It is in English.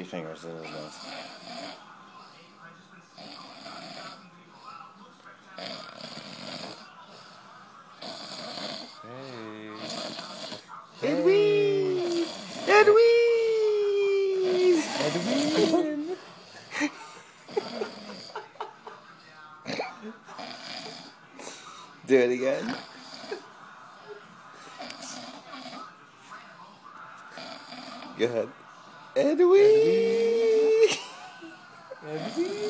fingers. It is nice. Hey. Edwin! Edwin! Edwin! Do it again. Go ahead. Edwin! Edwin!